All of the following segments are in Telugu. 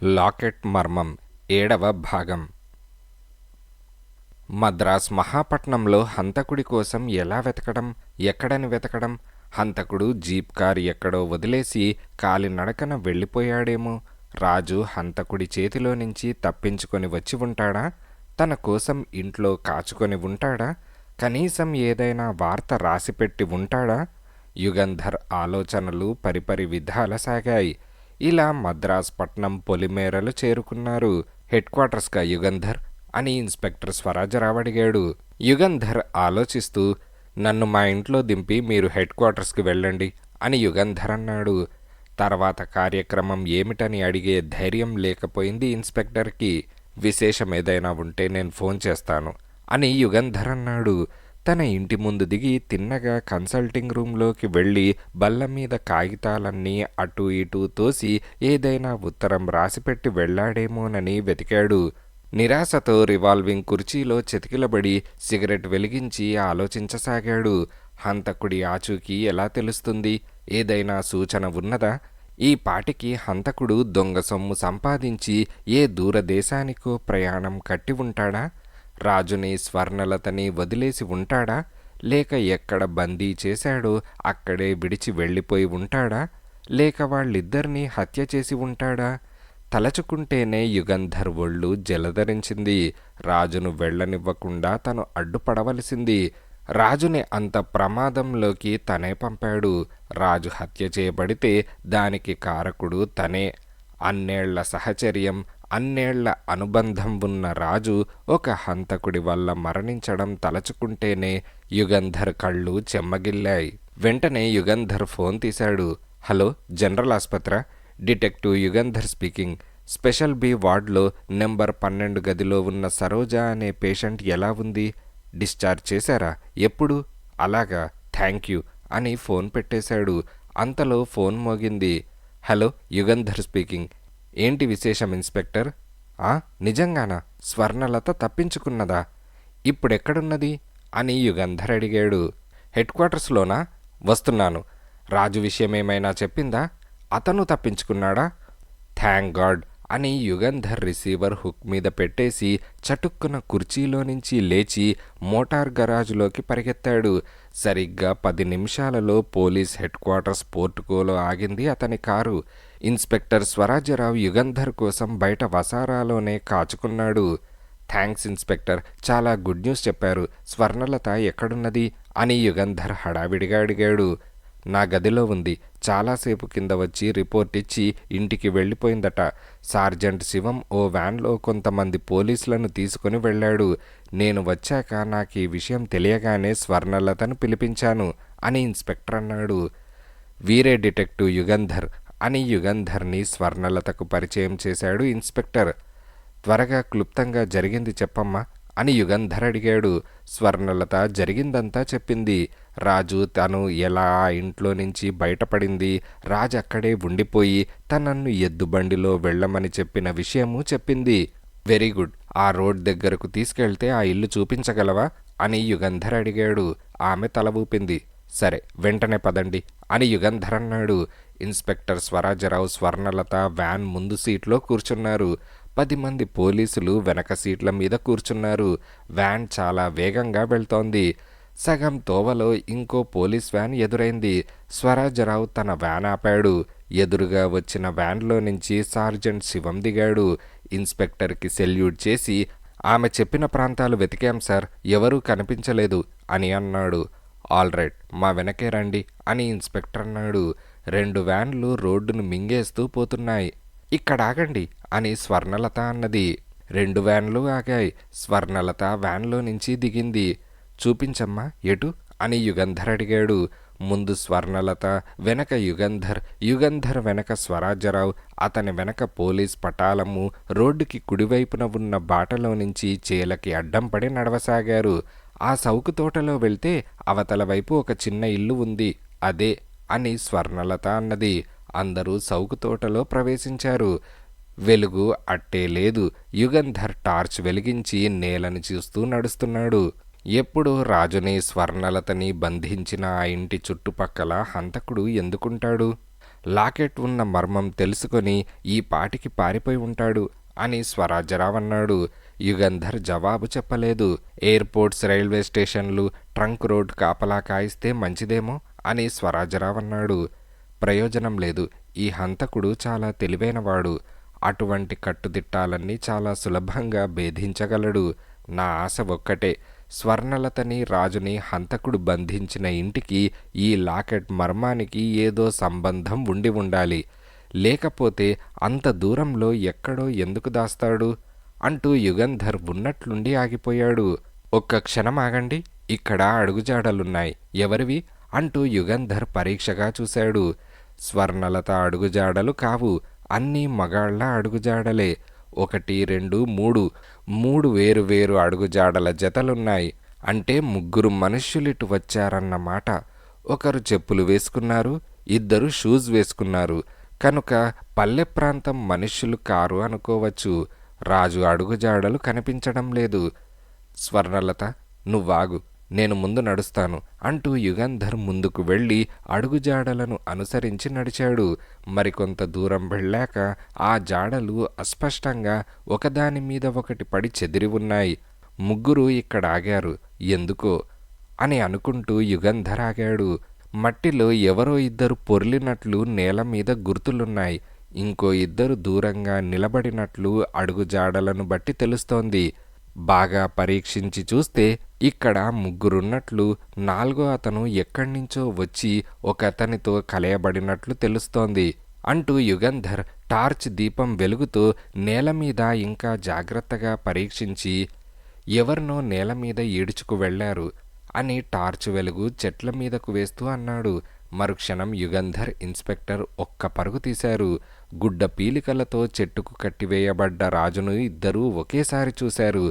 లాకెట్ మర్మం 7వ భాగం. మద్రాస్ మహాపట్నంలో హంతకుడి కోసం ఎలా వెతకడం, ఎక్కడని వెతకడం? హంతకుడు జీప్ కారు ఎక్కడో వదిలేసి కాలినడకన వెళ్ళిపోయాడేమో. రాజు హంతకుడి చేతిలో నుంచి తప్పించుకొని వచ్చి ఉంటాడా? తన కోసం ఇంట్లో కాచుకొని ఉంటాడా? కనీసం ఏదైనా వార్త రాసిపెట్టి ఉంటాడా? యుగంధర్ ఆలోచనలు పరిపరి విధాల సాగాయి. ఇలా మద్రాస్ పట్నం పొలిమేరలు చేరుకున్నారు. హెడ్ క్వార్టర్స్గా యుగంధర్ అని ఇన్స్పెక్టర్ స్వరాజరావు అడిగాడు. యుగంధర్ ఆలోచిస్తూ, నన్ను మా ఇంట్లో దింపి మీరు హెడ్ క్వార్టర్స్కి వెళ్ళండి అని యుగంధర్ అన్నాడు. తర్వాత కార్యక్రమం ఏమిటని అడిగే ధైర్యం లేకపోయింది ఇన్స్పెక్టర్కి. విశేషం ఏదైనా ఉంటే నేను ఫోన్ చేస్తాను అని యుగంధర్ అన్నాడు. తన ఇంటి ముందు దిగి తిన్నగా కన్సల్టింగ్ రూంలోకి వెళ్ళి బల్ల మీద కాగితాలన్నీ అటూ ఇటూ తోసి ఏదైనా ఉత్తరం రాసిపెట్టి వెళ్ళాడేమోనని వెతికాడు. నిరాశతో రివాల్వింగ్ కుర్చీలో చతికిలబడి సిగరెట్ వెలిగించి ఆలోచించసాగాడు. హంతకుడి ఆచూకీ ఎలా తెలుస్తుంది? ఏదైనా సూచన ఉన్నదా? ఈ పాటికి హంతకుడు దొంగ సొమ్ము సంపాదించి ఏ దూరదేశానికో ప్రయాణం కట్టి ఉంటాడా? రాజుని స్వర్ణలతని వదిలేసి ఉంటాడా? లేక ఎక్కడ బందీ చేశాడో అక్కడే విడిచి వెళ్ళిపోయి ఉంటాడా? లేక వాళ్ళిద్దరినీ హత్య చేసి ఉంటాడా? తలచుకుంటేనే యుగంధర్ ఒళ్ళు జలధరించింది. రాజును వెళ్ళనివ్వకుండా తను అడ్డుపడవలసింది. రాజుని అంత ప్రమాదంలోకి తనే పంపాడు. రాజు హత్య చేయబడితే దానికి కారకుడు తనే. అన్నేళ్ల సహచర్యం, అన్నేళ్ల అనుబంధం ఉన్న రాజు ఒక హంతకుడి వల్ల మరణించడం తలచుకుంటేనే యుగంధర్ కళ్ళు చెమ్మగిల్లాయి. వెంటనే యుగంధర్ ఫోన్ తీశాడు. హలో, జనరల్ ఆస్పత్రి, detective Yugandhar speaking. Special B వార్డులో నెంబర్ 12 గదిలో ఉన్న సరోజ అనే పేషెంట్ ఎలా ఉంది? డిశ్చార్జ్ చేశారా? ఎప్పుడు? అలాగా, థ్యాంక్ యూ అని ఫోన్ పెట్టేశాడు. అంతలో ఫోన్ మోగింది. Hello, Yugandhar speaking. ఏంటి విశేషం ఇన్స్పెక్టర్? నిజంగానా? స్వర్ణలత తప్పించుకున్నదా? ఇప్పుడెక్కడున్నది అని యుగంధర్ అడిగాడు. హెడ్ క్వార్టర్స్లోనా? వస్తున్నాను. రాజు విషయమేమైనా చెప్పిందా? అతను తప్పించుకున్నాడా? థ్యాంక్ గాడ్ అని యుగంధర్ రిసీవర్ హుక్ మీద పెట్టేసి చటుక్కున కుర్చీలో నుంచి లేచి మోటార్ గరాజులోకి పరిగెత్తాడు. సరిగ్గా 10 నిమిషాలలో పోలీస్ హెడ్ క్వార్టర్స్ పోర్టుకోలో ఆగింది అతని కారు. ఇన్స్పెక్టర్ స్వరాజ్యరావు యుగంధర్ కోసం బయట వసారాలోనే కాచుకున్నాడు. థ్యాంక్స్ ఇన్స్పెక్టర్, చాలా గుడ్ న్యూస్ చెప్పారు. స్వర్ణలత ఎక్కడున్నది అని యుగంధర్ హడావిడిగా అడిగాడు. నా గదిలో ఉంది. చాలాసేపు కింద వచ్చి రిపోర్ట్ ఇచ్చి ఇంటికి వెళ్ళిపోయిందట. సార్జెంట్ శివం ఓ వ్యాన్లో కొంతమంది పోలీసులను తీసుకుని వెళ్ళాడు. నేను వచ్చాక నాకు ఈ విషయం తెలియగానే స్వర్ణలతను పిలిపించాను అని ఇన్స్పెక్టర్ అన్నాడు. వీరే డిటెక్టివ్ యుగంధర్ అని యుగంధర్ని స్వర్ణలతకు పరిచయం చేశాడు ఇన్స్పెక్టర్. త్వరగా క్లుప్తంగా జరిగింది చెప్పమ్మా అని యుగంధర్ అడిగాడు. స్వర్ణలత జరిగిందంతా చెప్పింది. రాజు తను ఎలా ఆ ఇంట్లో నుంచి బయటపడింది, రాజు అక్కడే ఉండిపోయి తనన్ను ఎద్దుబండిలో వెళ్ళమని చెప్పిన విషయము చెప్పింది. Very good. ఆ రోడ్ దగ్గరకు తీసుకెళ్తే ఆ ఇల్లు చూపించగలవా అని యుగంధర్ అడిగాడు. ఆమె తల ఊపింది. సరే, వెంటనే పదండి అని యుగంధర్ అన్నాడు. ఇన్స్పెక్టర్ స్వరాజ్యరావు, స్వర్ణలత వ్యాన్ ముందు సీట్లో కూర్చున్నారు. 10 మంది పోలీసులు వెనక సీట్ల మీద కూర్చున్నారు. వ్యాన్ చాలా వేగంగా వెళ్తోంది. సగం తోవలో ఇంకో పోలీస్ వ్యాన్ ఎదురైంది. స్వరాజ్యరావు తన వ్యాన్ ఆపాడు. ఎదురుగా వచ్చిన వ్యాన్లో నుంచి సార్జెంట్ శివం దిగాడు. ఇన్స్పెక్టర్కి సెల్యూట్ చేసి, ఆమె చెప్పిన ప్రాంతాలు వెతికాం సార్, ఎవరూ కనిపించలేదు అని అన్నాడు. ఆల్ రైట్, మా వెనకే రండి అని ఇన్స్పెక్టర్ అన్నాడు. 2 వ్యాన్లు రోడ్డును మింగేస్తూ పోతున్నాయి. ఇక్కడ ఆగండి అని స్వర్ణలత అన్నది. 2 వ్యాన్లు ఆగాయి. స్వర్ణలత వ్యాన్లో నుంచి దిగింది. చూపించమ్మా, ఎటు అని యుగంధర్ అడిగాడు. ముందు స్వర్ణలత, వెనక యుగంధర్, యుగంధర్ వెనక స్వరాజ్యరావు, అతని వెనక పోలీస్ పటాలము రోడ్డుకి కుడివైపున ఉన్న బాటలో నుంచి చేలకి అడ్డం పడి నడవసాగారు. ఆ సౌకు తోటలో వెళ్తే అవతల వైపు ఒక చిన్న ఇల్లు ఉంది, అదే అని స్వర్ణలత అన్నది. అందరూ సౌకు తోటలో ప్రవేశించారు. వెలుగు అట్టే లేదు. యుగంధర్ టార్చ్ వెలిగించి నేలను చూస్తూ నడుస్తున్నాడు. ఎప్పుడు రాజుని, స్వర్ణలతని బంధించిన ఆ ఇంటి చుట్టుపక్కల హంతకుడు ఎందుకుంటాడు? లాకెట్ ఉన్న మర్మం తెలుసుకొని ఈ పాటికి పారిపోయి ఉంటాడు అని స్వరాజ్యరావు అన్నాడు. యుగంధర్ జవాబు చెప్పలేదు. ఎయిర్పోర్ట్స్, రైల్వే స్టేషన్లు, ట్రంక్ రోడ్ కాపలా కాయిస్తే మంచిదేమో అని స్వరాజ్యరావు అన్నాడు. ప్రయోజనం లేదు. ఈ హంతకుడు చాలా తెలివైనవాడు. అటువంటి కట్టుదిట్టాలన్నీ చాలా సులభంగా భేదించగలడు. నా ఆశ ఒక్కటే, స్వర్ణలతని, రాజుని హంతకుడు బంధించిన ఇంటికి ఈ లాకెట్ మర్మానికి ఏదో సంబంధం ఉండి ఉండాలి. లేకపోతే అంత దూరంలో ఎక్కడో ఎందుకు దాస్తాడు అంటూ యుగంధర్ ఉన్నట్లుండి ఆగిపోయాడు. ఒక్క క్షణం ఆగండి, ఇక్కడ అడుగుజాడలున్నాయి. ఎవరివి అంటూ యుగంధర్ పరీక్షగా చూశాడు. స్వర్ణలత అడుగుజాడలు కావు, అన్నీ మగాళ్ల అడుగుజాడలే. 1, 2, 3 వేరు అడుగుజాడల జతలున్నాయి. అంటే 3 మనుష్యులిటు వచ్చారన్నమాట. ఒకరు చెప్పులు వేసుకున్నారు, 2 షూస్ వేసుకున్నారు. కనుక పల్లె ప్రాంతం మనుష్యులు కారు అనుకోవచ్చు. రాజు అడుగుజాడలు కనిపించడం లేదు. స్వర్ణలత, నువ్వాగు, నేను ముందు నడుస్తాను అంటూ యుగంధర్ ముందుకు వెళ్ళి అడుగుజాడలను అనుసరించి నడిచాడు. మరికొంత దూరం వెళ్ళాక ఆ జాడలు అస్పష్టంగా ఒకదాని మీద ఒకటి పడి చెదిరి ఉన్నాయి. 3 ఇక్కడ ఆగారు. ఎందుకో అని అనుకుంటూ యుగంధర్ ఆగాడు. మట్టిలో ఎవరో 2 పొర్లినట్లు నేల మీద గుర్తులున్నాయి. ఇంకో 2 దూరంగా నిలబడినట్లు అడుగుజాడలను బట్టి తెలుస్తోంది. బాగా పరీక్షించి చూస్తే ఇక్కడ 3 4వ అతను ఎక్కడ్నించో వచ్చి ఒక అతనితో కలయబడినట్లు తెలుస్తోంది అంటూ యుగంధర్ టార్చ్ దీపం వెలుగుతో నేల మీద ఇంకా జాగ్రత్తగా పరీక్షించి, ఎవరినో నేల మీద ఈడ్చుకు వెళ్లారు అని టార్చ్ వెలుగు చెట్ల మీదకు వేస్తూ అన్నాడు. మరుక్షణం యుగంధర్, ఇన్స్పెక్టర్ ఒక్క పరుగు తీశారు. గుడ్డ పీలికలతో చెట్టుకు కట్టివేయబడ్డ రాజును 2 ఒకేసారి చూశారు.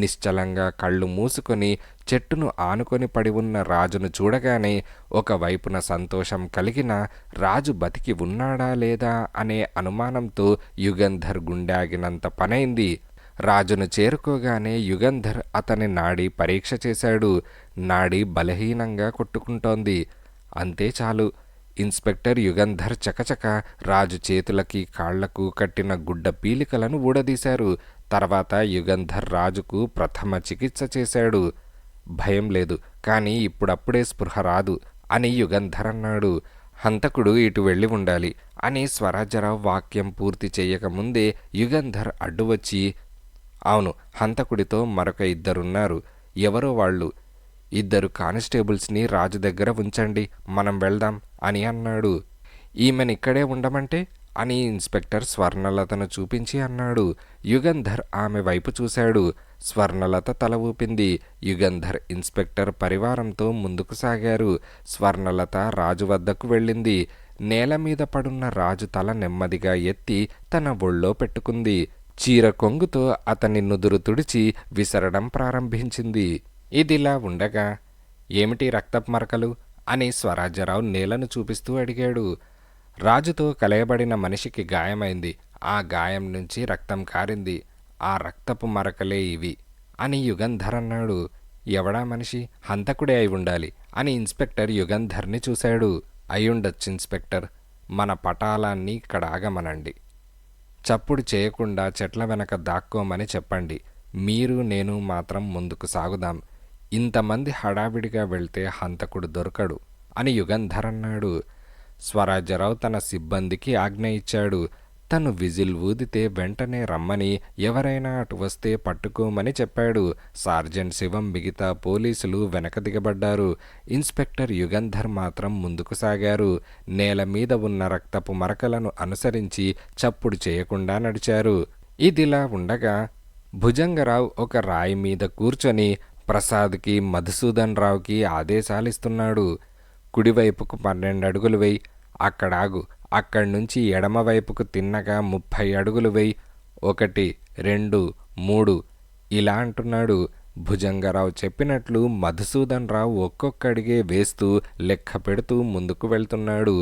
నిశ్చలంగా కళ్ళు మూసుకొని చెట్టును ఆనుకొని పడి ఉన్న రాజును చూడగానే ఒకవైపున సంతోషం కలిగిన, రాజు బతికి ఉన్నాడా లేదా అనే అనుమానంతో యుగంధర్ గుండాగినంత పనైంది. రాజును చేరుకోగానే యుగంధర్ అతని నాడి పరీక్ష చేశాడు. నాడి బలహీనంగా కొట్టుకుంటోంది. అంతే చాలు. ఇన్స్పెక్టర్ యుగంధర్ చకచక రాజు చేతులకి కాళ్లకు కట్టిన గుడ్డ పీలికలను ఊడదీశారు. తర్వాత యుగంధర్ రాజుకు ప్రథమ చికిత్స చేశాడు. భయం లేదు, కానీ ఇప్పుడప్పుడే స్పృహ రాదు అని యుగంధర్ అన్నాడు. హంతకుడు ఇటు వెళ్ళి ఉండాలి అని స్వరాజ్యరావు వాక్యం పూర్తి చేయకముందే యుగంధర్ అడ్డువచ్చి, అవును, హంతకుడితో మరొక 2 ఉన్నారు. ఎవరో వాళ్ళు. 2 కానిస్టేబుల్స్ని రాజు దగ్గర ఉంచండి, మనం వెళ్దాం అని అన్నాడు. ఈమెనిక్కడే ఉండమంటే అని ఇన్స్పెక్టర్ స్వర్ణలతను చూపించి అన్నాడు. యుగంధర్ ఆమె వైపు చూశాడు. స్వర్ణలత తల ఊపింది. యుగంధర్, ఇన్స్పెక్టర్ పరివారంతో ముందుకు సాగారు. స్వర్ణలత రాజు వద్దకు వెళ్ళింది. నేల మీద పడున్న రాజు తల నెమ్మదిగా ఎత్తి తన ఒళ్ళో పెట్టుకుంది. చీర కొంగుతో అతని నుదురు తుడిచి విసరడం ప్రారంభించింది. ఇదిలా ఉండగా, ఏమిటి రక్తపు మరకలు అని స్వరాజ్యరావు నేలను చూపిస్తూ అడిగాడు. రాజుతో కలయబడిన మనిషికి గాయమైంది. ఆ గాయం నుంచి రక్తం కారింది. ఆ రక్తపు మరకలే ఇవి అని యుగంధర్ అన్నాడు. ఎవడా మనిషి? హంతకుడే అయి ఉండాలి అని ఇన్స్పెక్టర్ యుగంధర్ని చూశాడు. అయ్యుండొచ్చు ఇన్స్పెక్టర్. మన పటాలాన్ని ఇక్కడ ఆగమనండి. చప్పుడు చేయకుండా చెట్ల వెనక దాక్కోమని చెప్పండి. మీరు నేను మాత్రం ముందుకు సాగుదాం. ఇంతమంది హడావిడిగా వెళ్తే హంతకుడు దొరకడు అని యుగంధర్ అన్నాడు. స్వరాజ్యరావు తన సిబ్బందికి ఆజ్ఞ ఇచ్చాడు. తను విజిల్ ఊదితే వెంటనే రమ్మని, ఎవరైనా అటు వస్తే పట్టుకోమని చెప్పాడు. సార్జెంట్ శివం మిగతా పోలీసులు వెనక దిగబడ్డారు. ఇన్స్పెక్టర్ యుగంధర్ మాత్రం ముందుకు సాగారు. నేల మీద ఉన్న రక్తపు మరకలను అనుసరించి చప్పుడు చేయకుండా నడిచారు. ఇదిలా ఉండగా భుజంగరావు ఒక రాయి మీద కూర్చొని ప్రసాద్కి, మధుసూదన్ రావుకి ఆదేశాలిస్తున్నాడు. కుడివైపుకు 12 అడుగులు వేయి, అక్కడాగు. అక్కడ్నుంచి ఎడమవైపుకు తిన్నగా 30 అడుగులు వేయి, 1, 2, 3 ఇలా అంటున్నాడు. భుజంగరావు చెప్పినట్లు మధుసూదన్ రావు ఒక్కొక్కడిగే వేస్తూ లెక్క పెడుతూ ముందుకు వెళ్తున్నాడు.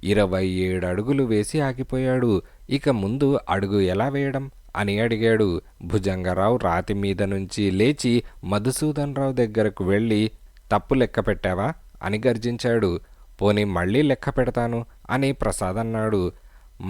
27 అడుగులు వేసి ఆగిపోయాడు. ఇక ముందు అడుగు ఎలా వేయడం అని అడిగాడు. భుజంగరావు రాతి మీద నుంచి లేచి మధుసూదన్ రావు దగ్గరకు వెళ్ళి, తప్పు లెక్క పెట్టావా అని గర్జించాడు. పోనీ మళ్ళీ లెక్క పెడతాను అని ప్రసాద్ అన్నాడు.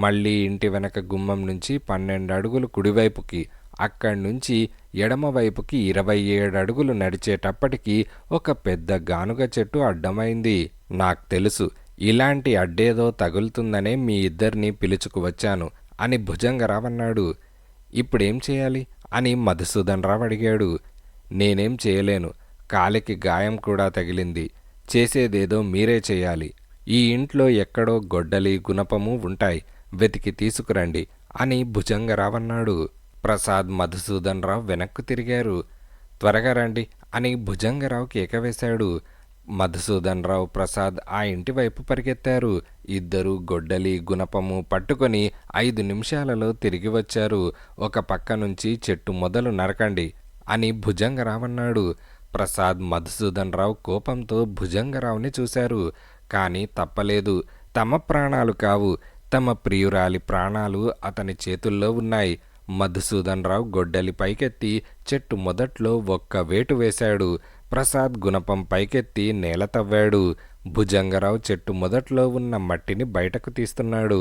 మళ్ళీ ఇంటి వెనక గుమ్మం నుంచి 12 అడుగులు కుడివైపుకి, అక్కడి నుంచి ఎడమవైపుకి 27 అడుగులు నడిచేటప్పటికి ఒక పెద్ద గానుగ చెట్టు అడ్డమైంది. నాకు తెలుసు, ఇలాంటి అడ్డేదో తగులుతుందనే మీ ఇద్దరిని పిలుచుకు వచ్చాను అని భుజంగరావు అన్నాడు. ఇప్పుడేం చేయాలి అని మధుసూదన్ రావు అడిగాడు. నేనేం చేయలేను, కాలికి గాయం కూడా తగిలింది. చేసేదేదో మీరే చేయాలి. ఈ ఇంట్లో ఎక్కడో గొడ్డలి గుణపము ఉంటాయి, వెతికి తీసుకురండి అని భుజంగరావు అన్నాడు. ప్రసాద్ మధుసూదన్ రావు వెనక్కు తిరిగారు. త్వరగా రండి అని భుజంగరావు కేకవేశాడు. మధుసూదన్ రావు ప్రసాద్ ఆ ఇంటి వైపు పరిగెత్తారు. ఇద్దరు గొడ్డలి గుణపము పట్టుకొని 5 నిమిషాలలో తిరిగి వచ్చారు. ఒక పక్క నుంచి చెట్టు మొదలు నరకండి అని భుజంగరావు అన్నాడు. ప్రసాద్ మధుసూదన్ రావు కోపంతో భుజంగరావుని చూశారు. కానీ తప్పలేదు. తమ ప్రాణాలు కావు, తమ ప్రియురాలి ప్రాణాలు అతని చేతుల్లో ఉన్నాయి. మధుసూదన్ రావు గొడ్డలి పైకెత్తి చెట్టు మొదట్లో ఒక్క వేటు వేశాడు. ప్రసాద్ గుణపం పైకెత్తి నేల తవ్వాడు. భుజంగరావు చెట్టు మొదట్లో ఉన్న మట్టిని బయటకు తీస్తున్నాడు.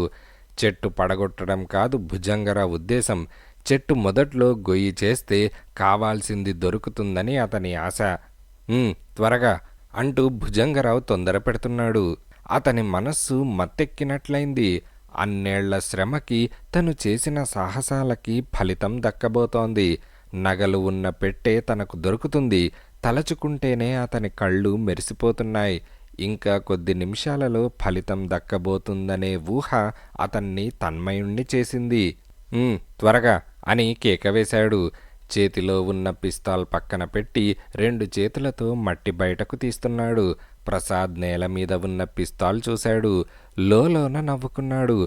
చెట్టు పడగొట్టడం కాదు భుజంగరావు ఉద్దేశం. చెట్టు మొదట్లో గొయ్యి చేస్తే కావాల్సింది దొరుకుతుందని అతని ఆశ. త్వరగా అంటూ భుజంగరావు తొందర పెడుతున్నాడు. అతని మనస్సు మత్తెక్కినట్లయింది. అన్నేళ్ల శ్రమకి, తను చేసిన సాహసాలకి ఫలితం దక్కబోతోంది. నగలు ఉన్న పెట్టె తనకు దొరుకుతుంది. తలచుకుంటేనే అతని కళ్ళు మెరిసిపోతున్నాయి. ఇంకా కొద్ది నిమిషాలలో ఫలితం దక్కబోతుందనే ఊహ అతన్ని తన్మయుణ్ణి చేసింది. త్వరగా అని కేకవేశాడు. చేతిలో ఉన్న పిస్తాల్ పక్కన పెట్టి 2 చేతులతో మట్టి బయటకు తీస్తున్నాడు. ప్రసాద్ నేల మీద ఉన్న పిస్తాల్ చూశాడు. లోలోన నవ్వుకున్నాడు.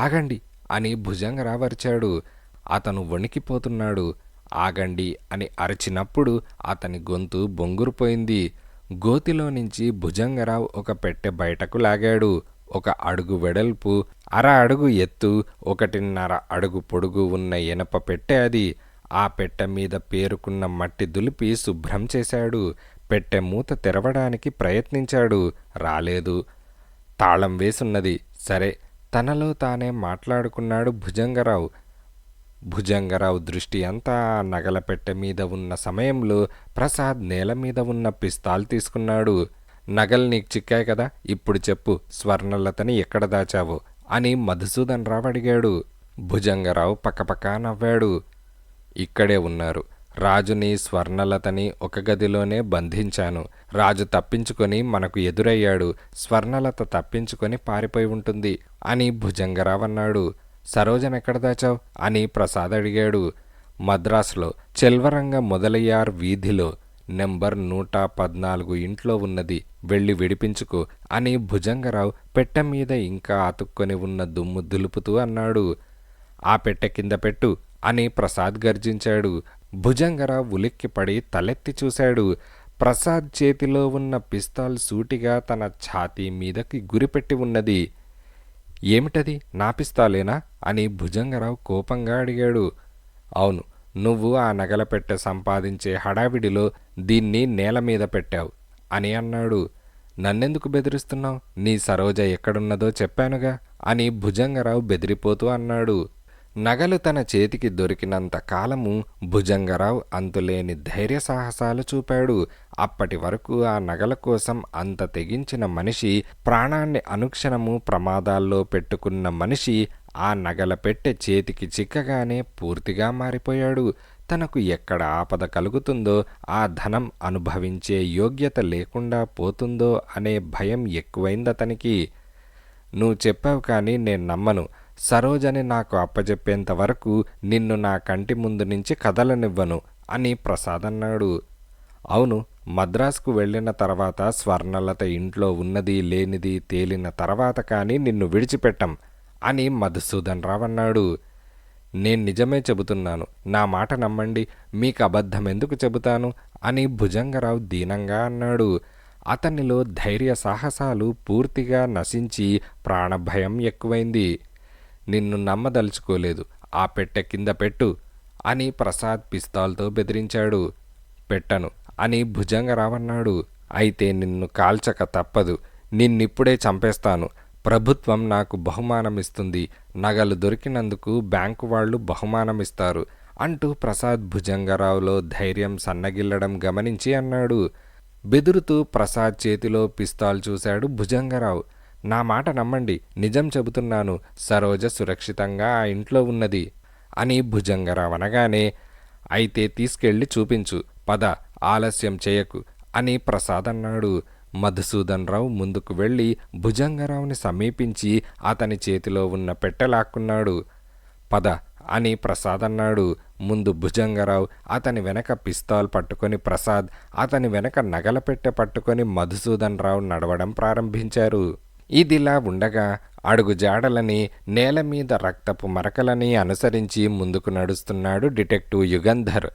ఆగండి అని భుజంగరావు అరిచాడు. అతను వణికిపోతున్నాడు. ఆగండి అని అరిచినప్పుడు అతని గొంతు బొంగురుపోయింది. గోతిలో నుంచి భుజంగరావు ఒక పెట్టె బయటకు లాగాడు. 1 అడుగు వెడల్పు, 1/2 అడుగు ఎత్తు, 1.5 అడుగు పొడుగు ఉన్న ఇనప పెట్టె అది. ఆ పెట్టె మీద పేరుకున్న మట్టి దులిపి శుభ్రం చేశాడు. పెట్టె మూత తెరవడానికి ప్రయత్నించాడు. రాలేదు. తాళం వేసున్నది. సరే, తనలో తానే మాట్లాడుకున్నాడు భుజంగరావు. భుజంగరావు దృష్టి అంతా ఆ నగల పెట్టె మీద ఉన్న సమయంలో ప్రసాద్ నేల మీద ఉన్న పిస్తాల్ తీసుకున్నాడు. నగలు నీకు చిక్కాయి కదా, ఇప్పుడు చెప్పు, స్వర్ణలతని ఎక్కడ దాచావో అని మధుసూదన్ రావు అడిగాడు. భుజంగరావు పక్కపక్క నవ్వాడు. ఇక్కడే ఉన్నారు. రాజుని స్వర్ణలతని ఒక గదిలోనే బంధించాను. రాజు తప్పించుకొని మనకు ఎదురయ్యాడు. స్వర్ణలత తప్పించుకొని పారిపోయి ఉంటుంది అని భుజంగరావు అన్నాడు. సరోజన ఎక్కడ దాచావు అని ప్రసాద్ అడిగాడు. మద్రాసులో చెల్వరంగ మొదలయ్యార్ వీధిలో నెంబర్ 114 ఇంట్లో ఉన్నది, వెళ్ళి విడిపించుకో అని భుజంగరావు పెట్టె మీద ఇంకా అతుక్కొని ఉన్న దుమ్ము దులుపుతూ అన్నాడు. ఆ పెట్టె కింద పెట్టు అని ప్రసాద్ గర్జించాడు. భుజంగరావు ఉలిక్కిపడి తలెత్తి చూశాడు. ప్రసాద్ చేతిలో ఉన్న పిస్తాల్ సూటిగా తన ఛాతీ మీదకి గురిపెట్టి ఉన్నది. ఏమిటది, నా పిస్తాలేనా అని భుజంగరావు కోపంగా అడిగాడు. అవును, నువ్వు ఆ నగల పెట్టె సంపాదించే హడావిడిలో దీన్ని నేల మీద పెట్టావు అని అన్నాడు. నన్నెందుకు బెదిరిస్తున్నావు? నీ సరోజ ఎక్కడున్నదో చెప్పానుగా అని భుజంగరావు బెదిరిపోతూ అన్నాడు. నగలు తన చేతికి దొరికినంత కాలము భుజంగరావు అంతులేని ధైర్య సాహసాలు చూపాడు. అప్పటి వరకు ఆ నగల కోసం అంత తెగించిన మనిషి, ప్రాణాన్ని అనుక్షణము ప్రమాదాల్లో పెట్టుకున్న మనిషి, ఆ నగల పెట్టె చేతికి చిక్కగానే పూర్తిగా మారిపోయాడు. తనకు ఎక్కడ ఆపద కలుగుతుందో, ఆ ధనం అనుభవించే యోగ్యత లేకుండా పోతుందో అనే భయం ఎక్కువైందతనికి. నువ్వు చెప్పావు కానీ నేను నమ్మను. సరోజని నాకు అప్పచెప్పేంత వరకు నిన్ను నా కంటి ముందు నుంచి కదలనివ్వను అని ప్రసాద్ అన్నాడు. అవును, మద్రాసుకు వెళ్ళిన తర్వాత స్వర్ణలత ఇంట్లో ఉన్నది లేనిది తేలిన తర్వాత కానీ నిన్ను విడిచిపెట్టం అని మధుసూదన్ రావు అన్నాడు. నేను నిజమే చెబుతున్నాను, నా మాట నమ్మండి, మీకు అబద్ధం ఎందుకు చెబుతాను అని భుజంగరావు దీనంగా అన్నాడు. అతనిలో ధైర్య సాహసాలు పూర్తిగా నశించి ప్రాణభయం ఎక్కువైంది. నిన్ను నమ్మదలుచుకోలేదు, ఆ పెట్టె కింద పెట్టు అని ప్రసాద్ పిస్తాల్తో బెదిరించాడు. పెట్టను అని భుజంగరావు అన్నాడు. అయితే నిన్ను కాల్చక తప్పదు, నిన్నిప్పుడే చంపేస్తాను. ప్రభుత్వం నాకు బహుమానమిస్తుంది, నగలు దొరికినందుకు బ్యాంకు వాళ్ళు బహుమానమిస్తారు అంటూ ప్రసాద్ భుజంగరావులో ధైర్యం సన్నగిల్లడం గమనించి అన్నాడు. బెదురుతూ ప్రసాద్ చేతిలో పిస్తాల్ చూశాడు భుజంగరావు. నా మాట నమ్మండి, నిజం చెబుతున్నాను, సరోజ సురక్షితంగా ఆ ఇంట్లో ఉన్నది అని భుజంగరావు అనగానే, అయితే తీసుకెళ్ళి చూపించు, పద, ఆలస్యం చేయకు అని ప్రసాద్ అన్నాడు. మధుసూదన్ రావు ముందుకు వెళ్ళి భుజంగరావుని సమీపించి అతని చేతిలో ఉన్న పెట్టెలాక్కున్నాడు. పద అని ప్రసాద్ అన్నాడు. ముందు భుజంగరావు, అతని వెనక పిస్తాల్ పట్టుకొని ప్రసాద్, అతని వెనక నగల పెట్టె పట్టుకొని మధుసూదన్ రావు నడవడం ప్రారంభించారు. ఇదిలా ఉండగా అడుగు జాడలని, నేల మీద రక్తపు మరకలని అనుసరించి ముందుకు నడుస్తున్నాడు డిటెక్టివ్ యుగంధర్.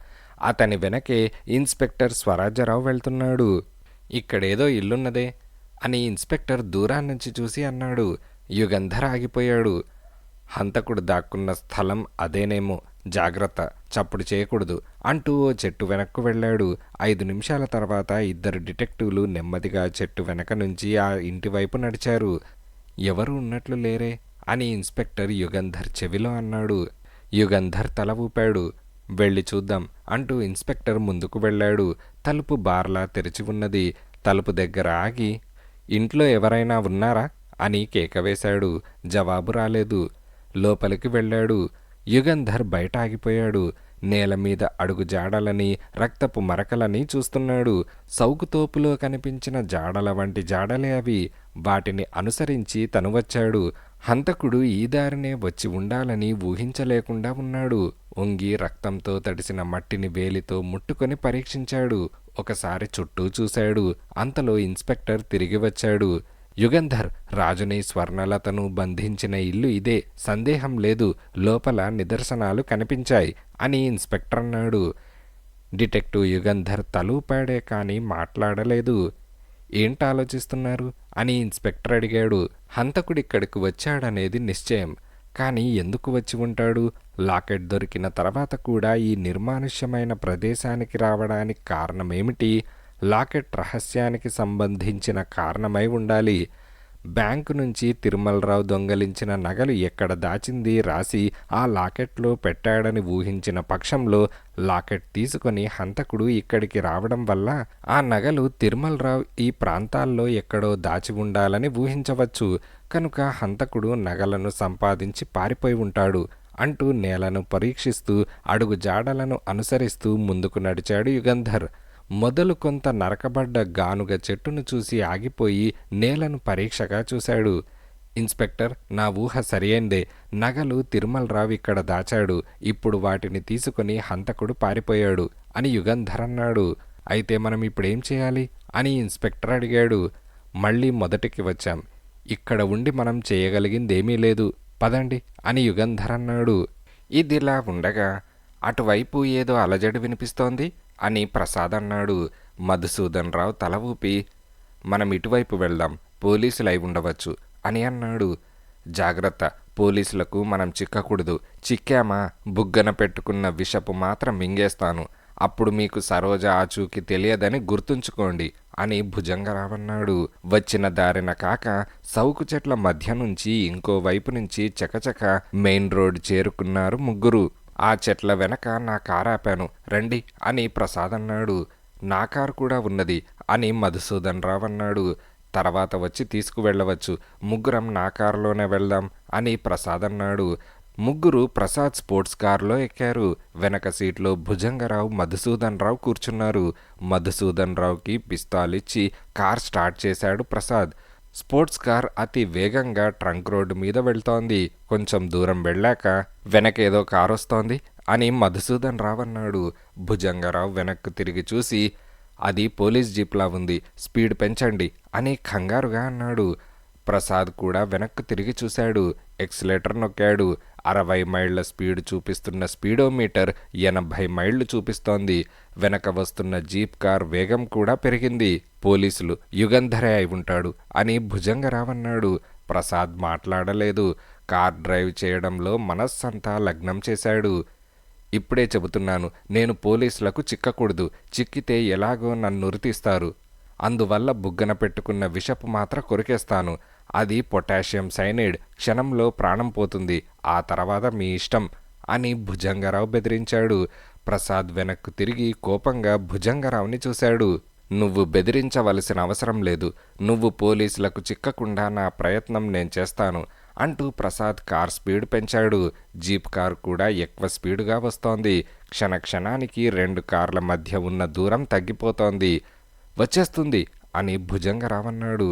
అతని వెనకే ఇన్స్పెక్టర్ స్వరాజ్యరావు వెళ్తున్నాడు. ఇక్కడేదో ఇల్లున్నదే అని ఇన్స్పెక్టర్ దూరాన్నించి చూసి అన్నాడు. యుగంధర్ ఆగిపోయాడు. హంతకుడు దాక్కున్న స్థలం అదేనేమో, జాగ్రత్త, చప్పుడు చేయకూడదు అంటూ ఓ చెట్టు వెనక్కు వెళ్ళాడు. 5 నిమిషాల తర్వాత ఇద్దరు డిటెక్టివ్లు నెమ్మదిగా చెట్టు వెనక నుంచి ఆ ఇంటి వైపు నడిచారు. ఎవరు ఉన్నట్లు లేరే అని ఇన్స్పెక్టర్ యుగంధర్ చెవిలో అన్నాడు. యుగంధర్ తల ఊపాడు. వెళ్ళి చూద్దాం అంటూ ఇన్స్పెక్టర్ ముందుకు వెళ్ళాడు. తలుపు బార్లా తెరిచి ఉన్నది. తలుపు దగ్గర ఆగి, ఇంట్లో ఎవరైనా ఉన్నారా అని కేక వేశాడు. జవాబు రాలేదు. లోపలికి వెళ్ళాడు. యుగంధర్ బయట ఆగిపోయాడు. నేల మీద అడుగు జాడలని, రక్తపు మరకలని చూస్తున్నాడు. సౌకుతోపులో కనిపించిన జాడల వంటి జాడలే అవి. వాటిని అనుసరించి తను వచ్చాడు. హంతకుడు ఈ దారినే వచ్చి ఉండాలని ఊహించలేకుండా ఉన్నాడు. ఒంగి రక్తంతో తడిసిన మట్టిని వేలితో ముట్టుకొని పరీక్షించాడు. ఒకసారి చుట్టూ చూశాడు. అంతలో ఇన్స్పెక్టర్ తిరిగి వచ్చాడు. యుగంధర్, రాజుని స్వర్ణలతను బంధించిన ఇల్లు ఇదే, సందేహం లేదు, లోపల నిదర్శనాలు కనిపించాయి అని ఇన్స్పెక్టర్ అన్నాడు. డిటెక్టివ్ యుగంధర్ తలూపాడే కానీ మాట్లాడలేదు. ఏంటాలోచిస్తున్నారు అని ఇన్స్పెక్టర్ అడిగాడు. హంతకుడిక్కడికి వచ్చాడనేది నిశ్చయం, కానీ ఎందుకు వచ్చి ఉంటాడు? లాకెట్ దొరికిన తర్వాత కూడా ఈ నిర్మానుష్యమైన ప్రదేశానికి రావడానికి కారణమేమిటి? లాకెట్ రహస్యానికి సంబంధించిన కారణమై ఉండాలి. బ్యాంకు నుంచి తిరుమలరావు దొంగలించిన నగలు ఎక్కడ దాచింది రాసి ఆ లాకెట్లో పెట్టాడని ఊహించిన పక్షంలో లాకెట్ తీసుకొని హంతకుడు ఇక్కడికి రావడం వల్ల ఆ నగలు తిరుమలరావు ఈ ప్రాంతాల్లో ఎక్కడో దాచి ఉండాలని ఊహించవచ్చు. కనుక హంతకుడు నగలను సంపాదించి పారిపోయి ఉంటాడు అంటూ నేలను పరీక్షిస్తూ అడుగు జాడలను అనుసరిస్తూ ముందుకు నడిచాడు యుగంధర్. మొదలు కొంత నరకబడ్డ గానుగ చెట్టును చూసి ఆగిపోయి నేలను పరీక్షగా చూశాడు. ఇన్స్పెక్టర్, నా ఊహ సరియైందే, నగలు తిరుమలరావు ఇక్కడ దాచాడు, ఇప్పుడు వాటిని తీసుకుని హంతకుడు పారిపోయాడు అని యుగంధర్ అన్నాడు. అయితే మనం ఇప్పుడేం చేయాలి అని ఇన్స్పెక్టర్ అడిగాడు. మళ్ళీ మొదటికి వచ్చాం, ఇక్కడ ఉండి మనం చేయగలిగిందేమీ లేదు, పదండి అని యుగంధర్ అన్నాడు. ఇదిలా ఉండగా అటువైపు ఏదో అలజడి వినిపిస్తోంది అని ప్రసాద్ అన్నాడు. మధుసూదన్ రావు తల ఊపి, మనం ఇటువైపు వెళ్దాం, పోలీసులు అయి ఉండవచ్చు అని అన్నాడు. జాగ్రత్త, పోలీసులకు మనం చిక్కకూడదు, చిక్కామా బుగ్గన పెట్టుకున్న విషపు మాత్రం మింగేస్తాను, అప్పుడు మీకు సరోజ ఆచూకి తెలియదని గుర్తుంచుకోండి అని భుజంగరావన్నాడు. వచ్చిన దారిన కాక సౌకు చెట్ల మధ్య నుంచి ఇంకో వైపు నుంచి చకచక మెయిన్ రోడ్ చేరుకున్నారు ముగ్గురు. ఆ చెట్ల వెనక నా కారు ఆపాను, రండి అని ప్రసాద్ అన్నాడు. నా కారు కూడా ఉన్నది అని మధుసూదన్ రావు అన్నాడు. తర్వాత వచ్చి తీసుకువెళ్ళవచ్చు, ముగ్గురం నా కారులోనే వెళ్దాం అని ప్రసాద్ అన్నాడు. ముగ్గురు ప్రసాద్ స్పోర్ట్స్ కారులో ఎక్కారు. వెనక సీట్లో భుజంగరావు, మధుసూదన్ రావు కూర్చున్నారు. మధుసూదన్ రావుకి పిస్తాలిచ్చి కార్ స్టార్ట్ చేశాడు ప్రసాద్. స్పోర్ట్స్ కార్ అతి వేగంగా ట్రంక్ రోడ్డు మీద వెళ్తోంది. కొంచెం దూరం వెళ్ళాక వెనకేదో కారు వస్తోంది అని మధుసూదన్ రావు అన్నాడు. భుజంగరావు వెనక్కు తిరిగి చూసి, అది పోలీస్ జీప్లా ఉంది, స్పీడ్ పెంచండి అని కంగారుగా అన్నాడు. ప్రసాద్ కూడా వెనక్కు తిరిగి చూశాడు. ఎక్సిలేటర్ నొక్కాడు. 60 మైళ్ళ స్పీడ్ చూపిస్తున్న స్పీడోమీటర్ 80 మైళ్ళు చూపిస్తోంది. వెనక వస్తున్న జీప్ కార్ వేగం కూడా పెరిగింది. పోలీసులు, యుగంధరే అయి ఉంటాడు అని భుజంగరావు అన్నాడు. ప్రసాద్ మాట్లాడలేదు. కార్ డ్రైవ్ చేయడంలో మనస్సంతా లగ్నం చేశాడు. ఇప్పుడే చెబుతున్నాను, నేను పోలీసులకు చిక్కకూడదు, చిక్కితే ఎలాగో నన్ను ఉరితీస్తారు, అందువల్ల బుగ్గన పెట్టుకున్న విషపు మాత్ర కొరికేస్తాను అది పొటాషియం సైనైడ్, క్షణంలో ప్రాణం పోతుంది, ఆ తర్వాత మీ ఇష్టం అని భుజంగరావు బెదిరించాడు. ప్రసాద్ వెనక్కు తిరిగి కోపంగా భుజంగరావుని చూశాడు. నువ్వు బెదిరించవలసిన అవసరం లేదు, నువ్వు పోలీసులకు చిక్కకుండా నా ప్రయత్నం నేను చేస్తాను అంటూ ప్రసాద్ కార్ స్పీడ్ పెంచాడు. జీప్ కార్ కూడా ఎక్కువ స్పీడుగా వస్తోంది. క్షణానికి 2 కార్ల మధ్య ఉన్న దూరం తగ్గిపోతోంది. వచ్చేస్తుంది అని భుజంగరావు అన్నాడు.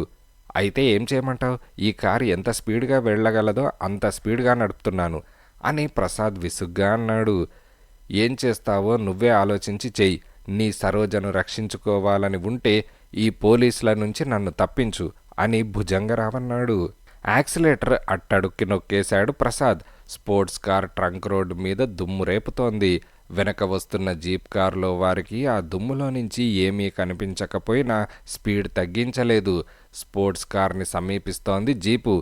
అయితే ఏం చేయమంటావు, ఈ కారు ఎంత స్పీడ్గా వెళ్ళగలదో అంత స్పీడ్గా నడుపుతున్నాను అని ప్రసాద్ విసుగ్గా అన్నాడు. ఏం చేస్తావో నువ్వే ఆలోచించి చెయ్యి, నీ సరోజను రక్షించుకోవాలని ఉంటే ఈ పోలీసుల నుంచి నన్ను తప్పించు అని భుజంగరావు అన్నాడు. యాక్సిలేటర్ అట్టడుక్కి నొక్కేశాడు Prasad. Sports car trunk road మీద దుమ్ము రేపుతోంది. వెనక వస్తున్న జీప్ కారులో వారికి ఆ దుమ్ములో నుంచి ఏమీ కనిపించకపోయినా స్పీడ్ తగ్గించలేదు. స్పోర్ట్స్ కార్ని సమీపిస్తోంది జీపు.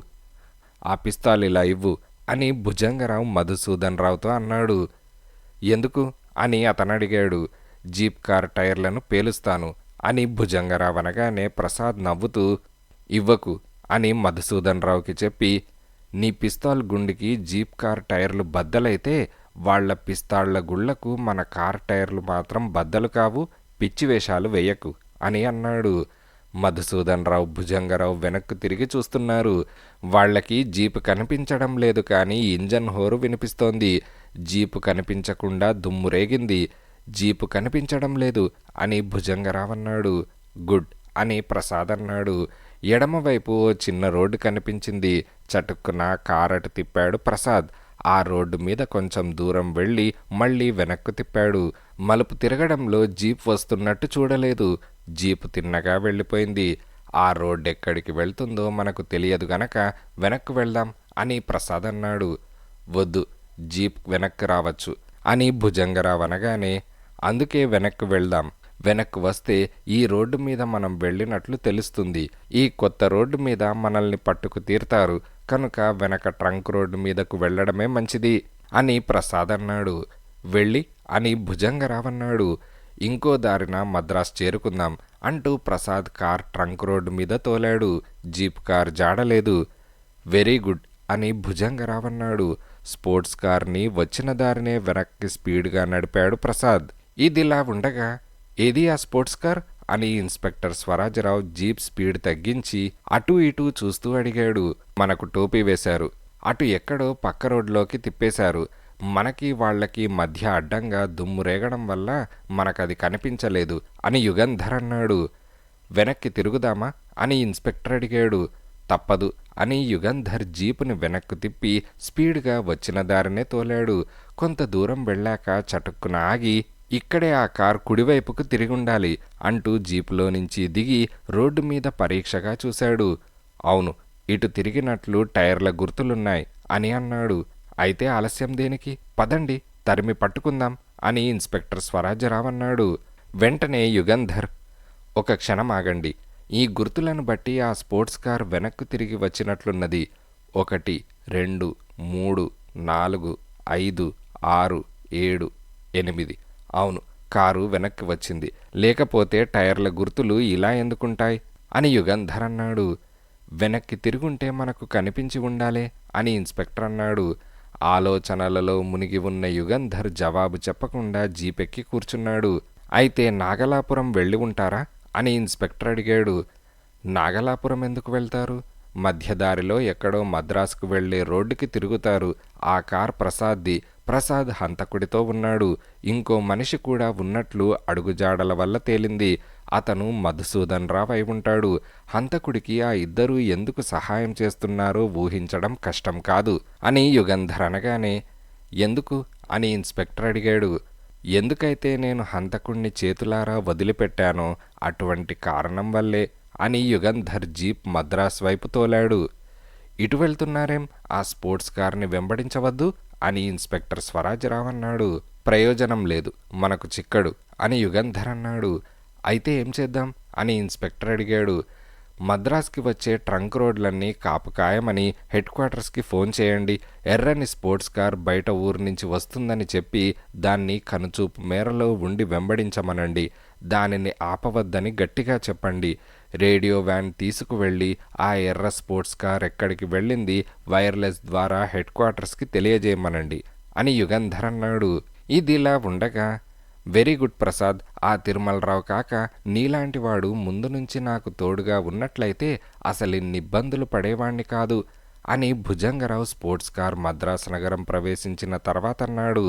ఆ పిస్తాల్ ఇలా ఇవ్వు అని భుజంగరావు మధుసూదన్ రావుతో అన్నాడు. ఎందుకు అని అతను అడిగాడు. జీప్ కార్ టైర్లను పేలుస్తాను అని భుజంగరావు అనగానే ప్రసాద్ నవ్వుతూ ఇవ్వకు అని మధుసూదన్ రావుకి చెప్పి, నీ పిస్తాల్ గుండికి జీప్ కార్ టైర్లు బద్దలైతే వాళ్ల పిస్తాళ్ల గుళ్లకు మన కార్ టైర్లు మాత్రం బద్దలు కావు, పిచ్చి వేషాలు వేయకు అని అన్నాడు. మధుసూదన్ రావు భుజంగరావు వెనక్కు తిరిగి చూస్తున్నారు. వాళ్లకి జీపు కనిపించడం లేదు, కానీ ఇంజన్ హోరు వినిపిస్తోంది. జీపు కనిపించకుండా దుమ్ము రేగింది. జీపు కనిపించడం లేదు అని భుజంగరావు అన్నాడు. గుడ్ అని ప్రసాద్ అన్నాడు. ఎడమవైపు ఓ చిన్న రోడ్డు కనిపించింది. చటుక్కున కారటు తిప్పాడు ప్రసాద్. ఆ రోడ్డు మీద కొంచెం దూరం వెళ్ళి మళ్ళీ వెనక్కు తిప్పాడు. మలుపు తిరగడంలో జీప్ వస్తున్నట్టు చూడలేదు. జీపు తిన్నగా వెళ్ళిపోయింది. ఆ రోడ్డు ఎక్కడికి వెళ్తుందో మనకు తెలియదు గనక వెనక్కు వెళ్దాం అని ప్రసాద్ అన్నాడు. వద్దు, జీప్ వెనక్కు రావచ్చు అని భుజంగరావు అనగానే, అందుకే వెనక్కు వెళ్దాం, వెనక్కు వస్తే ఈ రోడ్డు మీద మనం వెళ్ళినట్లు తెలుస్తుంది. ఈ కొత్త రోడ్డు మీద మనల్ని పట్టుకు తీరుతారు కనుక వెనక ట్రంక్ రోడ్డు మీదకు వెళ్ళడమే మంచిది అని ప్రసాద్ అన్నాడు. వెళ్ళి అని భుజంగరావు అన్నాడు. ఇంకో దారిన మద్రాస్ చేరుకుందాం అంటూ ప్రసాద్ కార్ ట్రంక్ రోడ్డు మీద తోలాడు. జీప్ కార్ జాడలేదు. వెరీ గుడ్ అని భుజంగరావు అన్నాడు. స్పోర్ట్స్ కార్ని వచ్చిన దారినే వెనక్కి స్పీడ్గా నడిపాడు ప్రసాద్. ఇదిలా ఉండగా, ఏది ఆ స్పోర్ట్స్ కార్ అని ఇన్స్పెక్టర్ స్వరాజరావు జీప్ స్పీడ్ తగ్గించి అటూ ఇటూ చూస్తూ అడిగాడు. మనకు టోపీ వేశారు, అటు ఎక్కడో పక్క రోడ్లోకి తిప్పేశారు. మనకి వాళ్లకి మధ్య అడ్డంగా దుమ్ము రేగడం వల్ల మనకది కనిపించలేదు అని యుగంధర్ అన్నాడు. వెనక్కి తిరుగుదామా అని ఇన్స్పెక్టర్ అడిగాడు. తప్పదు అని యుగంధర్ జీపుని వెనక్కు తిప్పి స్పీడ్గా వచ్చిన దారినే తోలాడు. కొంత దూరం వెళ్ళాక చటుక్కున ఆగి, ఇక్కడే ఆ కార్ కుడివైపుకు తిరిగుండాలి అంటూ జీపులో నుంచి దిగి రోడ్డు మీద పరీక్షగా చూశాడు. అవును, ఇటు తిరిగినట్లు టైర్ల గుర్తులున్నాయి అని అన్నాడు. అయితే ఆలస్యం దేనికి, పదండి తరిమి పట్టుకుందాం అని ఇన్స్పెక్టర్ స్వరాజరావు అన్నాడు. వెంటనే యుగంధర్, ఒక క్షణం ఆగండి, ఈ గుర్తులను బట్టి ఆ స్పోర్ట్స్ కార్ వెనక్కు తిరిగి వచ్చినట్లున్నది. 1, 2, 3, 4, 5, 6, 7, 8. అవును, కారు వెనక్కి వచ్చింది. లేకపోతే టైర్ల గుర్తులు ఇలా ఎందుకుంటాయి అని యుగంధర్ అన్నాడు. వెనక్కి తిరుగుంటే మనకు కనిపించి ఉండాలే అని ఇన్స్పెక్టర్ అన్నాడు. ఆలోచనలలో మునిగి ఉన్న యుగంధర్ జవాబు చెప్పకుండా జీపెక్కి కూర్చున్నాడు. అయితే నాగలాపురం వెళ్ళి ఉంటారా అని ఇన్స్పెక్టర్ అడిగాడు. నాగలాపురం ఎందుకు వెళ్తారు? మధ్యదారిలో ఎక్కడో మద్రాసుకు వెళ్లే రోడ్డుకి తిరుగుతారు. ఆ కార్ ప్రసాద్ది. ప్రసాద్ హంతకుడితో ఉన్నాడు. ఇంకో మనిషి కూడా ఉన్నట్లు అడుగుజాడల వల్ల తేలింది. అతను మధుసూదన్ రావు అయి ఉంటాడు. హంతకుడికి ఆ ఇద్దరూ ఎందుకు సహాయం చేస్తున్నారో ఊహించడం కష్టం కాదు అని యుగంధర్ అనగానే, ఎందుకు అని ఇన్స్పెక్టర్ అడిగాడు. ఎందుకైతే నేను హంతకుణ్ణి చేతులారా వదిలిపెట్టానో అటువంటి కారణం వల్లే అని యుగంధర్ జీప్ మద్రాస్ వైపు తోలాడు. ఇటు వెళ్తున్నారేం, ఆ స్పోర్ట్స్ కార్ని వెంబడించవద్దు అని ఇన్స్పెక్టర్ స్వరాజరావు అన్నాడు. ప్రయోజనం లేదు, మనకు చిక్కడు అని యుగంధర్ అన్నాడు. అయితే ఏం చేద్దాం అని ఇన్స్పెక్టర్ అడిగాడు. మద్రాస్కి వచ్చే ట్రంక్ రోడ్లన్నీ కాపుకాయమని హెడ్ క్వార్టర్స్కి ఫోన్ చేయండి. ఎర్రని స్పోర్ట్స్ కార్ బయట ఊరు నుంచి వస్తుందని చెప్పి దాన్ని కనుచూపు మేరలో ఉండి వెంబడించమనండి. దానిని ఆపవద్దని గట్టిగా చెప్పండి. రేడియో వ్యాన్ తీసుకువెళ్ళి ఆ ఎర్ర స్పోర్ట్స్ కార్ ఎక్కడికి వెళ్ళింది వైర్లెస్ ద్వారా హెడ్ క్వార్టర్స్కి తెలియజేయమనండి అని యుగంధర్ అన్నాడు. ఇదిలా ఉండగా, వెరీ గుడ్ ప్రసాద్, ఆ తిరుమలరావు కాక నీలాంటి వాడు ముందు నుంచి నాకు తోడుగా ఉన్నట్లయితే అసలిన్ని ఇబ్బందులు పడేవాణ్ణి కాదు అని భుజంగరావు స్పోర్ట్స్ కార్ మద్రాసు నగరం ప్రవేశించిన తర్వాత అన్నాడు.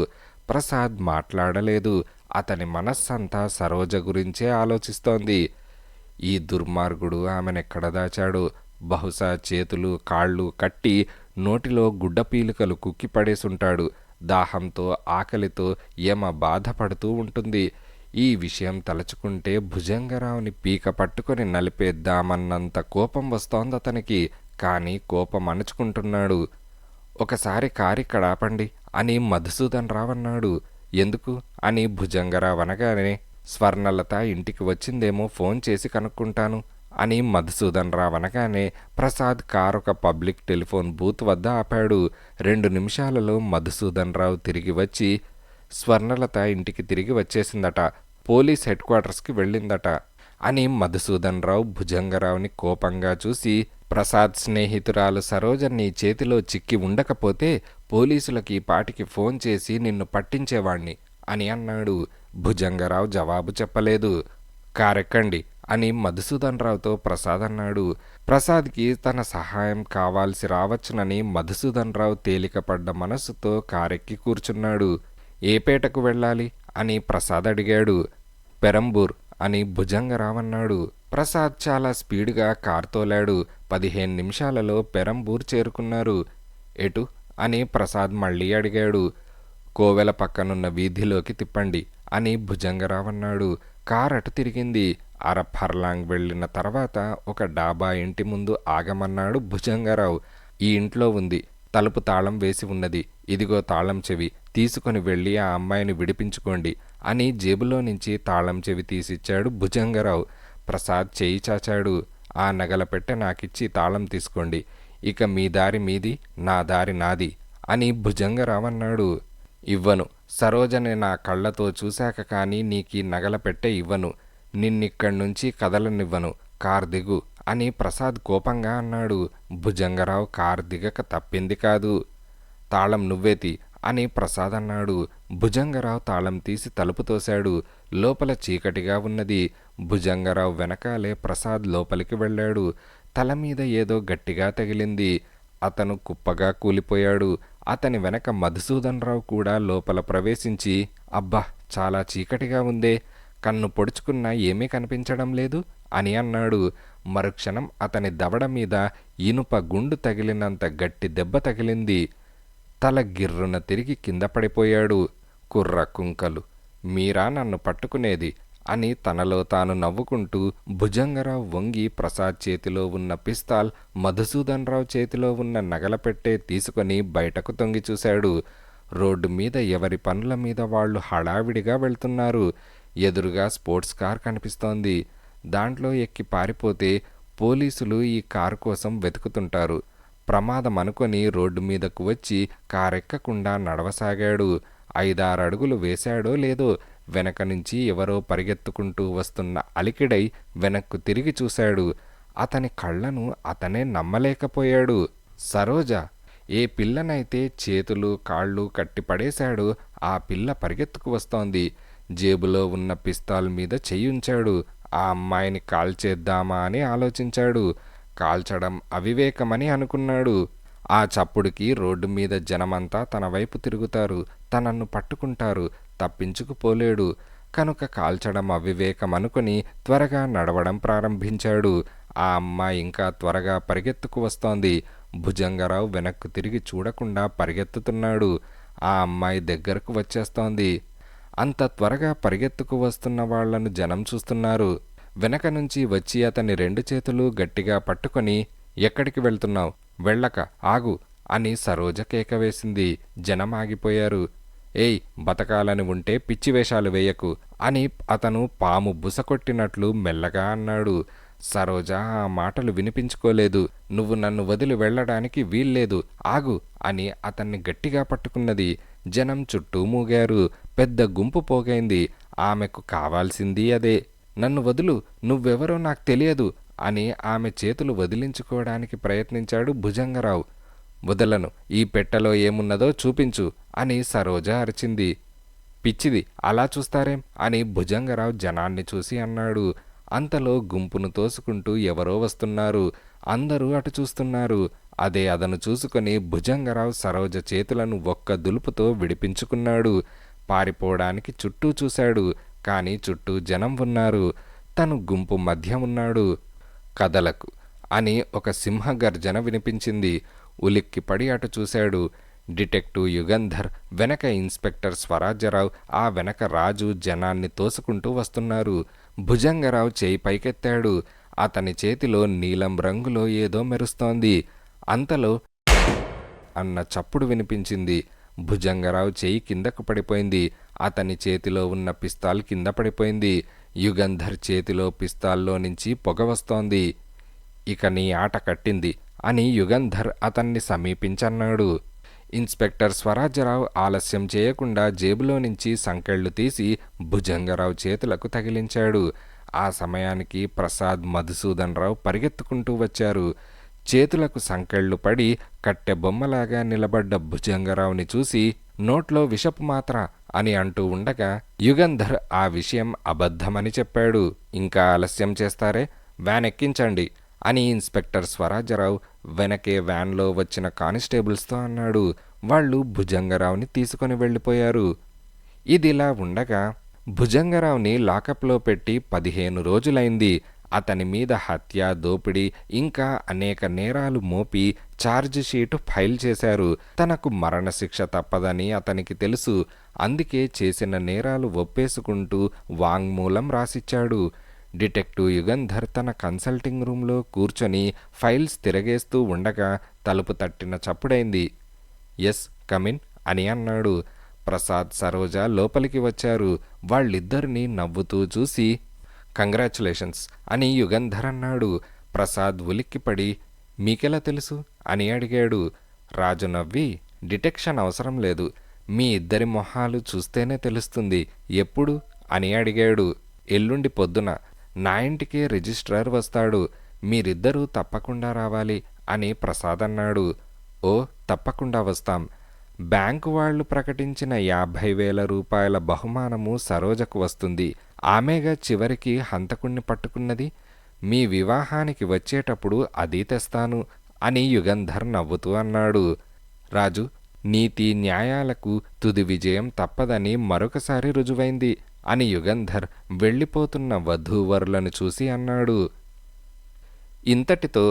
ప్రసాద్ మాట్లాడలేదు. అతని మనస్సంతా సరోజ గురించే ఆలోచిస్తోంది. ఈ దుర్మార్గుడు ఆమెనెక్కడ దాచాడు? బహుశా చేతులు కాళ్ళు కట్టి నోటిలో గుడ్డపీలికలు కుక్కి పడేసుంటాడు. దాహంతో ఆకలితో యమ బాధపడుతూ ఉంటుంది. ఈ విషయం తలుచుకుంటే భుజంగరావుని పీక పట్టుకొని నలిపేద్దామన్నంత కోపం వస్తోందతనికి. కానీ కోపం అణుచుకుంటున్నాడు. ఒకసారి కారిక్కడ ఆపండి అని మధుసూదన్ రావు అన్నాడు. ఎందుకు అని భుజంగరావు అనగానే, స్వర్ణలత ఇంటికి వచ్చిందేమో ఫోన్ చేసి కనుక్కుంటాను అని మధుసూదన్ రావు అనగానే ప్రసాద్ కారు ఒక పబ్లిక్ టెలిఫోన్ బూత్ వద్ద ఆపాడు. 2 నిమిషాలలో మధుసూదన్ రావు తిరిగి వచ్చి, స్వర్ణలత ఇంటికి తిరిగి వచ్చేసిందట, పోలీస్ హెడ్ క్వార్టర్స్కి వెళ్ళిందట అని మధుసూదన్ రావు భుజంగరావుని కోపంగా చూసి, ప్రసాద్ స్నేహితురాలు సరోజ నీ చేతిలో చిక్కి ఉండకపోతే పోలీసులకి పాటికి ఫోన్ చేసి నిన్ను పట్టించేవాణ్ణి అని అన్నాడు. భుజంగరావు జవాబు చెప్పలేదు. కారెక్కండి అని మధుసూదన్ రావుతో ప్రసాద్ అన్నాడు. ప్రసాద్కి తన సహాయం కావాల్సి రావచ్చునని మధుసూదన్ రావు తేలికపడ్డ మనస్సుతో కారెక్కి కూర్చున్నాడు. ఏ పేటకు వెళ్ళాలి అని ప్రసాద్ అడిగాడు. పెరంబూర్ అని భుజంగరావు అన్నాడు. ప్రసాద్ చాలా స్పీడ్గా కారు తోలాడు. 15 నిమిషాలలో పెరంబూర్ చేరుకున్నారు. ఎటు అని ప్రసాద్ మళ్ళీ అడిగాడు. కోవెల పక్కనున్న వీధిలోకి తిప్పండి అని భుజంగరావు అన్నాడు. కారు అటు తిరిగింది. ఫర్లాంగ్ వెళ్ళిన తర్వాత ఒక డాబా ఇంటి ముందు ఆగమన్నాడు భుజంగరావు. ఈ ఇంట్లో ఉంది, తలుపు తాళం వేసి ఉన్నది, ఇదిగో తాళం చెవి, తీసుకొని వెళ్ళి ఆ అమ్మాయిని విడిపించుకోండి అని జేబులో నుంచి తాళం చెవి తీసిచ్చాడు భుజంగరావు. ప్రసాద్ చేయి చాచాడు. ఆ నగల పెట్టె నాకిచ్చి తాళం తీసుకోండి, ఇక మీ దారి మీది, నా దారి నాది అని భుజంగరావు అన్నాడు. ఇవ్వను, సరోజని నా కళ్ళతో చూశాక కానీ నీకీ నగల పెట్టె ఇవ్వను, నిన్నిక్కడి నుంచి కదలనివ్వను, కార్ దిగు అని ప్రసాద్ కోపంగా అన్నాడు. భుజంగరావు కారు దిగక తప్పింది కాదు. తాళం నువ్వేతి అని ప్రసాద్ అన్నాడు. భుజంగరావు తాళం తీసి తలుపు తోశాడు. లోపల చీకటిగా ఉన్నది. భుజంగరావు వెనకాలే ప్రసాద్ లోపలికి వెళ్ళాడు. తల మీద ఏదో గట్టిగా తగిలింది. అతను కుప్పగా కూలిపోయాడు. అతని వెనక మధుసూదన్ రావు కూడా లోపల ప్రవేశించి, అబ్బా చాలా చీకటిగా ఉందే, కన్ను పొడుచుకున్నా ఏమీ కనిపించడం లేదు అని అన్నాడు. మరుక్షణం అతని దవడ మీద ఇనుప గుండు తగిలినంత గట్టి దెబ్బ తగిలింది. తల గిర్రున తిరిగి కింద పడిపోయాడు. కుర్ర కుంకలు, మీరా నన్ను పట్టుకునేది అని తనలో తాను నవ్వుకుంటూ భుజంగరావు వంగి ప్రసాద్ చేతిలో ఉన్న పిస్తాల్, మధుసూదన్ రావు చేతిలో ఉన్న నగల పెట్టె తీసుకొని బయటకు తొంగి చూశాడు. రోడ్డు మీద ఎవరి పనుల మీద వాళ్ళు హడావిడిగా వెళ్తున్నారు. ఎదురుగా స్పోర్ట్స్ కార్ కనిపిస్తోంది. దాంట్లో ఎక్కి పారిపోతే పోలీసులు ఈ కారు కోసం వెతుకుతుంటారు. ప్రమాదం అనుకొని రోడ్డు మీదకు వచ్చి కారెక్కకుండా నడవసాగాడు. 5-6 అడుగులు వేశాడో లేదో వెనక నుంచి ఎవరో పరిగెత్తుకుంటూ వస్తున్న అలికిడై వెనక్కు తిరిగి చూశాడు. అతని కళ్ళను అతనే నమ్మలేకపోయాడు. సరోజ! ఏ పిల్లనైతే చేతులు కాళ్ళు కట్టిపడేశాడో ఆ పిల్ల పరిగెత్తుకు వస్తోంది. జేబులో ఉన్న పిస్తాల్ మీద చెయ్యుంచాడు. ఆ అమ్మాయిని కాల్చేద్దామా అని ఆలోచించాడు. కాల్చడం అవివేకమని అనుకున్నాడు. ఆ చప్పుడుకి రోడ్డు మీద జనమంతా తన వైపు తిరుగుతారు, తనను పట్టుకుంటారు, తప్పించుకుపోలేడు. కనుక కాల్చడం అవివేకం అనుకుని త్వరగా నడవడం ప్రారంభించాడు. ఆ అమ్మాయి ఇంకా త్వరగా పరిగెత్తుకు వస్తోంది. భుజంగరావు వెనక్కు తిరిగి చూడకుండా పరిగెత్తుతున్నాడు. ఆ అమ్మాయి దగ్గరకు వచ్చేస్తోంది. అంత త్వరగా పరిగెత్తుకు వస్తున్న వాళ్లను జనం చూస్తున్నారు. వెనక నుంచి వచ్చి అతని 2 చేతులు గట్టిగా పట్టుకొని, ఎక్కడికి వెళ్తున్నావు, వెళ్ళక ఆగు అని సరోజ కేక వేసింది. జనం ఆగిపోయారు. ఏయ్, బతకాలని ఉంటే పిచ్చివేషాలు వేయకు అని అతను పాము బుసకొట్టినట్లు మెల్లగా అన్నాడు. సరోజ ఆ మాటలు వినిపించుకోలేదు. నువ్వు నన్ను వదిలి వెళ్ళడానికి వీల్లేదు, ఆగు అని అతన్ని గట్టిగా పట్టుకున్నది. జనం చుట్టూ మూగారు. పెద్ద గుంపు పోగైంది. ఆమెకు కావాల్సింది అదే. నన్ను వదులు, నువ్వెవరో నాకు తెలియదు అని ఆమె చేతులు వదిలించుకోవడానికి ప్రయత్నించాడు భుజంగరావు. వదలను, ఈ పెట్టెలో ఏమున్నదో చూపించు అని సరోజ అరిచింది. పిచ్చిది, అలా చూస్తారేం అని భుజంగరావు జనాన్ని చూసి అన్నాడు. అంతలో గుంపును తోసుకుంటూ ఎవరో వస్తున్నారు. అందరూ అటు చూస్తున్నారు. అదే అదను చూసుకొని భుజంగరావు సరోజ చేతులను ఒక్క దులుపుతో విడిపించుకున్నాడు. పారిపోవడానికి చుట్టూ చూశాడు. కానీ చుట్టూ జనం ఉన్నారు. తను గుంపు మధ్య ఉన్నాడు. కదలకు అని ఒక సింహగర్జన వినిపించింది. ఉలిక్కిపడి అటు చూశాడు. డిటెక్టివ్ యుగంధర్, వెనక ఇన్స్పెక్టర్ స్వరాజ్యరావు, ఆ వెనక రాజు జనాన్ని తోసుకుంటూ వస్తున్నారు. భుజంగరావు చేయి పైకెత్తాడు. అతని చేతిలో నీలం రంగులో ఏదో మెరుస్తోంది. అంతలో అన్న చప్పుడు వినిపించింది. భుజంగరావు చేయి కిందకు పడిపోయింది. అతని చేతిలో ఉన్న పిస్తాల్ కింద పడిపోయింది. యుగంధర్ చేతిలో పిస్తాల్లో నుంచి పొగ వస్తోంది. ఇక నీ ఆట కట్టింది అని యుగంధర్ అతన్ని సమీపించన్నాడు. ఇన్స్పెక్టర్ స్వరాజ్యరావు ఆలస్యం చేయకుండా జేబులో నుంచి సంకెళ్ళు తీసి భుజంగరావు చేతులకు తగిలించాడు. ఆ సమయానికి ప్రసాద్, మధుసూదన్ రావు పరిగెత్తుకుంటూ వచ్చారు. చేతులకు సంకెళ్ళు పడి కట్టె బొమ్మలాగా నిలబడ్డ భుజంగరావుని చూసి నోట్లో విషపు మాత్ర అని అంటూ ఉండగా యుగంధర్ ఆ విషయం అబద్ధమని చెప్పాడు. ఇంకా ఆలస్యం చేస్తారే, వ్యాన్ ఎక్కించండి అని ఇన్స్పెక్టర్ స్వరాజ్యరావు వెనకే వ్యాన్లో వచ్చిన కానిస్టేబుల్స్తో అన్నాడు. వాళ్ళు భుజంగరావుని తీసుకొని వెళ్ళిపోయారు. ఇదిలా ఉండగా భుజంగరావుని లాకప్లో పెట్టి 15 రోజులైంది. అతని మీద హత్య, దోపిడీ ఇంకా అనేక నేరాలు మోపి ఛార్జ్ షీటు ఫైల్ చేశారు. తనకు మరణశిక్ష తప్పదని అతనికి తెలుసు. అందుకే చేసిన నేరాలు ఒప్పేసుకుంటూ వాంగ్మూలం రాసిచ్చాడు. డిటెక్టివ్ యుగంధర్ తన కన్సల్టింగ్ రూంలో కూర్చొని ఫైల్స్ తిరగేస్తూ ఉండగా తలుపు తట్టిన చప్పుడైంది. ఎస్, కమిన్ అని అన్నాడు. ప్రసాద్, సరోజ లోపలికి వచ్చారు. వాళ్ళిద్దరినీ నవ్వుతూ చూసి కంగ్రాచులేషన్స్ అని యుగంధర్ అన్నాడు. ప్రసాద్ ఉలిక్కిపడి మీకెలా తెలుసు అని అడిగాడు. రాజు నవ్వి డిటెక్షన్ అవసరం లేదు, మీ ఇద్దరి మొహాలు చూస్తేనే తెలుస్తుంది. ఎప్పుడు అని అడిగాడు. ఎల్లుండి పొద్దున నా ఇంటికే రిజిస్ట్రార్ వస్తాడు. మీరిద్దరూ తప్పకుండా రావాలి అని ప్రసాద్ అన్నాడు. ఓ, తప్పకుండా వస్తాం. బ్యాంకు వాళ్ళు ప్రకటించిన 50,000 రూపాయల బహుమానము సరోజకు వస్తుంది. ఆమెగా చివరికి హంతకుణ్ణి పట్టుకున్నది. మీ వివాహానికి వచ్చేటప్పుడు అది తెస్తాను అని యుగంధర్ నవ్వుతూ అన్నాడు. రాజు, నీతి న్యాయాలకు తుది విజయం తప్పదని మరొకసారి రుజువైంది అని యుగంధర్ వెళ్ళిపోతున్న వధూవరులను చూసి అన్నాడు. ఇంతటితో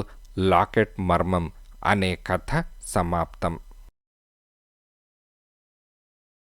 లాకెట్ మర్మం అనే కథ సమాప్తం.